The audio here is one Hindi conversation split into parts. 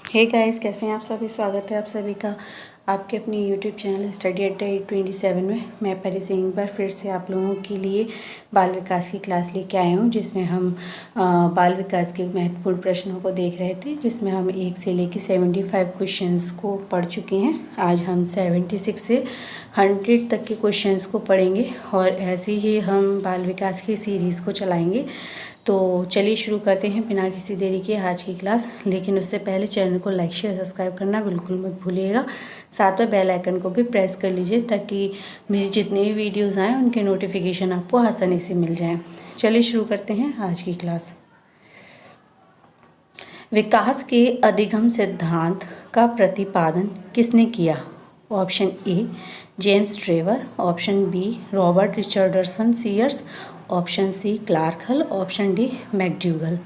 हे गाइस, कैसे हैं आप सभी। स्वागत है आप सभी का आपके अपनी यूट्यूब चैनल स्टडी अड्डा 827 में। मैं परी से एक बार फिर से आप लोगों के लिए बाल विकास की क्लास लेके आए हूँ, जिसमें हम बाल विकास के महत्वपूर्ण प्रश्नों को देख रहे थे, जिसमें हम 1 से लेकर 75 क्वेश्चंस को पढ़ चुके हैं। आज हम 76 से 100 तक के क्वेश्चंस को पढ़ेंगे और ऐसे ही हम बाल विकास की सीरीज़ को चलाएँगे। तो चलिए शुरू करते हैं बिना किसी देरी के आज की क्लास। लेकिन उससे पहले चैनल को लाइक शेयर सब्सक्राइब करना बिल्कुल मत भूलिएगा। साथ में बेल आइकन को भी प्रेस कर लीजिए ताकि मेरी जितनी भी वीडियोस आएँ उनके नोटिफिकेशन आपको आसानी से मिल जाएं। चलिए शुरू करते हैं आज की क्लास। विकास के अधिगम सिद्धांत का प्रतिपादन किसने किया? Option A James Trevor, option B Robert Richardson Sears, option C Clark Hull, option D McDougall.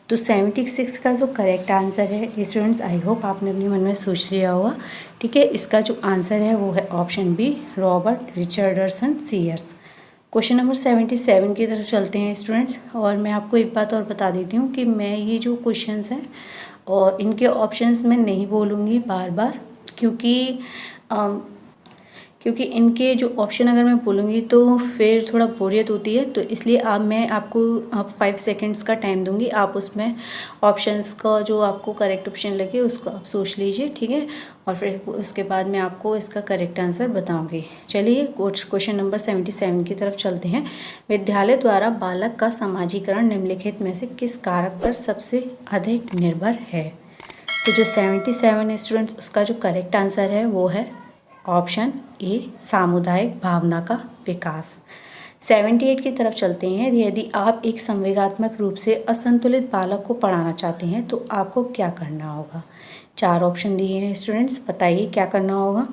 तो 76 का जो करेक्ट आंसर है स्टूडेंट्स, आई होप आपने अपने मन में सोच लिया होगा। ठीक है, इसका जो आंसर है वो है option B Robert Richardson Sears. Question number 77 की तरफ चलते हैं स्टूडेंट्स। और मैं आपको एक बात और बता देती हूँ कि मैं ये जो क्वेश्चंस हैं और इनके ऑप्शंस मैं नहीं बोलूँगी बार बार, क्योंकि इनके जो ऑप्शन अगर मैं बोलूँगी तो फिर थोड़ा बोरियत होती है। तो इसलिए मैं आपको 5 सेकंड्स का टाइम दूँगी, आप उसमें ऑप्शंस का जो आपको करेक्ट ऑप्शन लगे उसको आप सोच लीजिए। ठीक है, और फिर उसके बाद मैं आपको इसका करेक्ट आंसर बताऊँगी। चलिए क्वेश्चन नंबर 77 की तरफ चलते हैं। विद्यालय द्वारा बालक का समाजीकरण निम्नलिखित में से किस कारक पर सबसे अधिक निर्भर है? तो जो 77 स्टूडेंट्स, उसका जो करेक्ट आंसर है वो है ऑप्शन ए सामुदायिक भावना का विकास। 78 की तरफ चलते हैं। यदि आप एक संवेगात्मक रूप से असंतुलित बालक को पढ़ाना चाहते हैं तो आपको क्या करना होगा? 4 ऑप्शन दिए हैं स्टूडेंट्स, बताइए क्या करना होगा।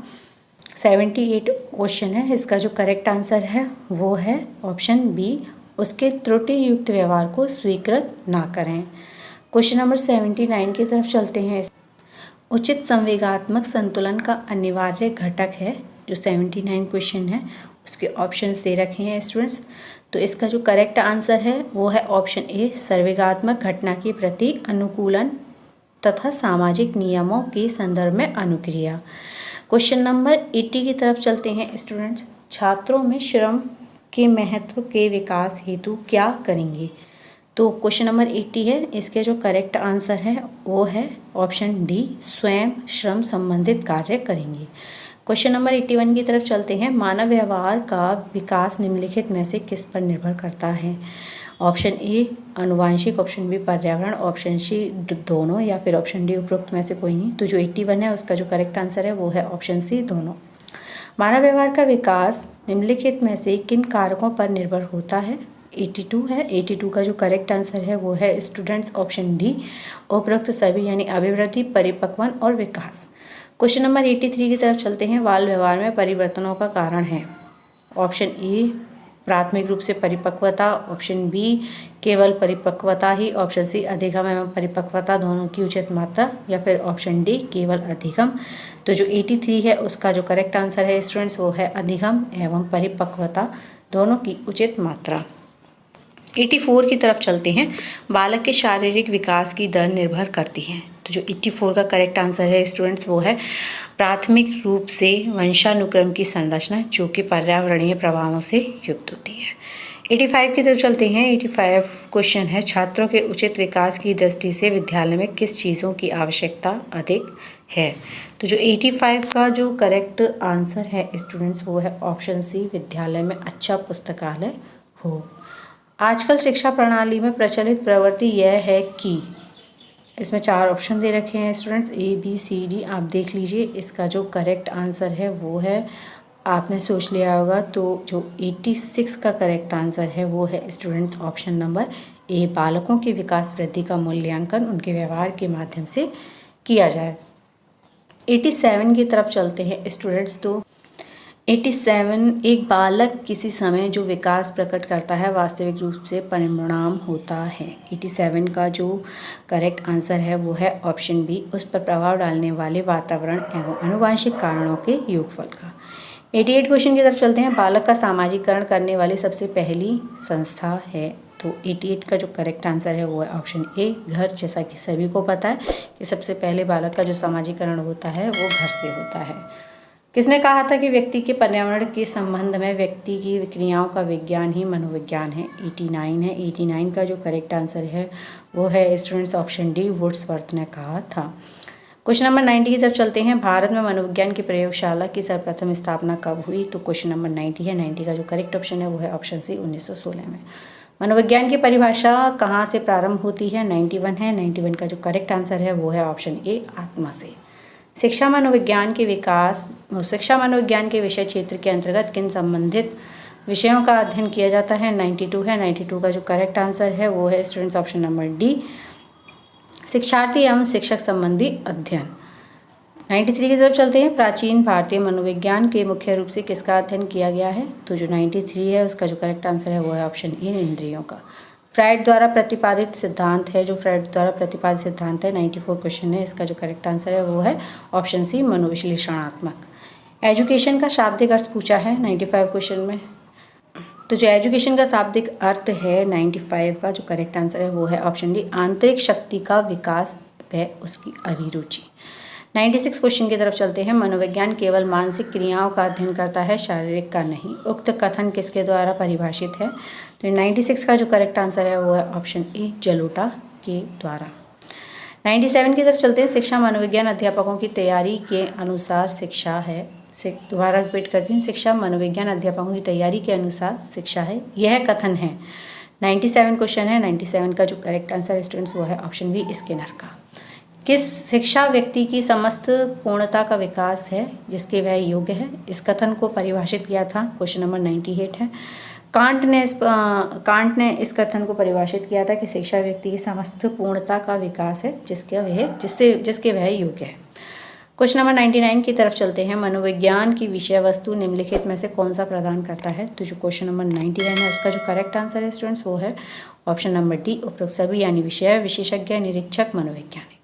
78 क्वेश्चन है, इसका जो करेक्ट आंसर है वो है ऑप्शन बी, उसके त्रुटि युक्त व्यवहार को स्वीकृत ना करें। क्वेश्चन नंबर 79 की तरफ चलते हैं। उचित संवेगात्मक संतुलन का अनिवार्य घटक है, जो 79 क्वेश्चन है उसके ऑप्शंस दे रखे हैं स्टूडेंट्स। तो इसका जो करेक्ट आंसर है वो है ऑप्शन ए संवेगात्मक घटना के प्रति अनुकूलन तथा सामाजिक नियमों के संदर्भ में अनुक्रिया। क्वेश्चन नंबर 80 की तरफ चलते हैं स्टूडेंट्स। छात्रों में श्रम के महत्व के विकास हेतु क्या करेंगे? तो क्वेश्चन नंबर 80 है, इसके जो करेक्ट आंसर है वो है ऑप्शन डी स्वयं श्रम संबंधित कार्य करेंगे। क्वेश्चन नंबर 81 की तरफ चलते हैं। मानव व्यवहार का विकास निम्नलिखित में से किस पर निर्भर करता है? ऑप्शन ए आनुवांशिक, ऑप्शन बी पर्यावरण, ऑप्शन सी दोनों, या फिर ऑप्शन डी उपरोक्त में से कोई नहीं। तो जो 81 है उसका जो करेक्ट आंसर है वो है ऑप्शन सी दोनों। मानव व्यवहार का विकास निम्नलिखित में से किन कारकों पर निर्भर होता है? 82 है, 82 का जो करेक्ट आंसर है वो है स्टूडेंट्स ऑप्शन डी उपरोक्त सभी, यानी अभिवृद्धि, परिपक्वन और विकास। क्वेश्चन नंबर 83 की तरफ चलते हैं। बाल व्यवहार में परिवर्तनों का कारण है? ऑप्शन ए प्राथमिक रूप से परिपक्वता, ऑप्शन बी केवल परिपक्वता ही, ऑप्शन सी अधिगम एवं परिपक्वता दोनों की उचित मात्रा, या फिर ऑप्शन डी केवल अधिगम। तो जो 83 है उसका जो करेक्ट आंसर है स्टूडेंट्स वो है अधिगम एवं परिपक्वता दोनों की उचित मात्रा। 84 की तरफ चलते हैं। बालक के शारीरिक विकास की दर निर्भर करती है। तो जो 84 का करेक्ट आंसर है स्टूडेंट्स वो है प्राथमिक रूप से वंशानुक्रम की संरचना, जो कि पर्यावरणीय प्रभावों से युक्त होती है। 85 की तरफ चलते हैं। 85 क्वेश्चन है, छात्रों के उचित विकास की दृष्टि से विद्यालय में किस चीज़ों की आवश्यकता अधिक है? तो जो 85 का जो करेक्ट आंसर है स्टूडेंट्स वो है ऑप्शन सी विद्यालय में अच्छा पुस्तकालय हो। आजकल शिक्षा प्रणाली में प्रचलित प्रवृत्ति यह है कि, इसमें 4 ऑप्शन दे रखे हैं students, A B C D, आप देख लीजिए। इसका जो करेक्ट आंसर है वो है, आपने सोच लिया होगा, तो जो 86 का करेक्ट आंसर है वो है स्टूडेंट्स ऑप्शन नंबर ए बालकों के विकास वृद्धि का मूल्यांकन उनके व्यवहार के माध्यम से किया जाए। 87 की तरफ चलते हैं स्टूडेंट्स। तो 87 एक बालक किसी समय जो विकास प्रकट करता है वास्तविक रूप से परिणाम होता है। 87 का जो करेक्ट आंसर है वो है ऑप्शन बी उस पर प्रभाव डालने वाले वातावरण एवं आनुवांशिक कारणों के योगफल का। 88 क्वेश्चन की तरफ चलते हैं। बालक का सामाजिकरण करने वाली सबसे पहली संस्था है? तो 88 का जो करेक्ट आंसर है वो है ऑप्शन ए घर। जैसा कि सभी को पता है कि सबसे पहले बालक का जो सामाजिकरण होता है वो घर से होता है। किसने कहा था कि व्यक्ति के पर्यावरण के संबंध में व्यक्ति की क्रियाओं का विज्ञान ही मनोविज्ञान है? 89 है। 89 का जो करेक्ट आंसर है वो है स्टूडेंट्स ऑप्शन डी वुड्सवर्थ ने कहा था। क्वेश्चन नंबर 90 की तरफ चलते हैं। भारत में मनोविज्ञान की प्रयोगशाला की सर्वप्रथम स्थापना कब हुई? तो क्वेश्चन नंबर 90 है। 90 का जो करेक्ट ऑप्शन है वो है ऑप्शन सी 1916 में। मनोविज्ञान की परिभाषा कहाँ से प्रारंभ होती है? 91 है। 91 का जो करेक्ट आंसर है वो है ऑप्शन ए आत्मा से। शिक्षा मनोविज्ञान के विषय क्षेत्र के अंतर्गत किन संबंधित विषयों का अध्ययन किया जाता है? 92 है। 92 का जो करेक्ट आंसर है वो है स्टूडेंट्स ऑप्शन नंबर डी शिक्षार्थी एवं शिक्षक संबंधी अध्ययन। 93 की तरफ चलते हैं। प्राचीन भारतीय मनोविज्ञान के मुख्य रूप से किसका अध्ययन किया गया है? तो जो 93 है उसका जो करेक्ट आंसर है वो है ऑप्शन ए इंद्रियों का। फ्राइड द्वारा प्रतिपादित सिद्धांत है, जो फ्राइड द्वारा प्रतिपादित सिद्धांत है 94 क्वेश्चन है, इसका जो करेक्ट आंसर है वो है ऑप्शन सी मनोविश्लेषणात्मक। एजुकेशन का शाब्दिक अर्थ पूछा है 95 क्वेश्चन में। तो जो एजुकेशन का शाब्दिक अर्थ है 95 का जो करेक्ट आंसर है वो है ऑप्शन डी आंतरिक शक्ति का विकास व उसकी अभिरुचि। 96 क्वेश्चन की तरफ चलते हैं। मनोविज्ञान केवल मानसिक क्रियाओं का अध्ययन करता है, शारीरिक का नहीं। उक्त कथन किसके द्वारा परिभाषित है? तो 96 का जो करेक्ट आंसर है वो है ऑप्शन ए जलोटा के द्वारा। 97 की तरफ चलते हैं। शिक्षा मनोविज्ञान अध्यापकों की तैयारी के अनुसार शिक्षा है। दोबारा रिपीट करती हूँ, शिक्षा मनोविज्ञान अध्यापकों की तैयारी के अनुसार शिक्षा है, यह कथन है। 97 क्वेश्चन है। 97 का जो करेक्ट आंसर स्टूडेंट्स वो है ऑप्शन बी स्किनर का। किस शिक्षा व्यक्ति की समस्त पूर्णता का विकास है जिसके वह योग्य है? इस कथन को परिभाषित किया था, क्वेश्चन नंबर 98 है। कांट ने इस कथन को परिभाषित किया था कि शिक्षा व्यक्ति की समस्त पूर्णता का विकास है जिसके वह योग्य है। क्वेश्चन नंबर 99 की तरफ चलते हैं। मनोविज्ञान की विषय वस्तु निम्नलिखित में से कौन सा प्रदान करता है? तो जो क्वेश्चन नंबर 99 है उसका जो करेक्ट आंसर है स्टूडेंट्स वो है ऑप्शन नंबर डी उपरोक्त सभी, यानी विषय, विशेषज्ञ, निरीक्षक, मनोवैज्ञानिक।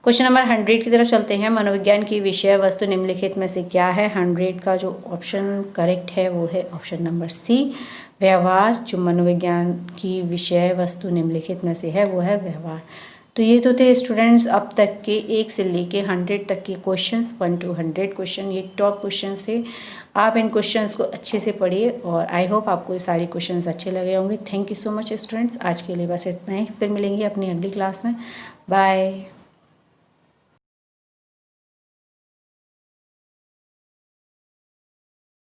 क्वेश्चन नंबर 100 की तरफ चलते हैं। मनोविज्ञान की विषय वस्तु निम्नलिखित में से क्या है? 100 का जो ऑप्शन करेक्ट है वो है ऑप्शन नंबर सी व्यवहार। जो मनोविज्ञान की विषय वस्तु निम्नलिखित में से है वो है व्यवहार। तो ये तो थे स्टूडेंट्स अब तक के 1 से लेके 100 तक के क्वेश्चंस, 1 to 100 क्वेश्चन, ये टॉप क्वेश्चंस थे। आप इन क्वेश्चंस को अच्छे से पढ़िए और आई होप आपको ये सारे क्वेश्चंस अच्छे लगे होंगे। Thank you so much students. आज के लिए बस इतना ही, फिर मिलेंगे अपनी अगली क्लास में। बाय।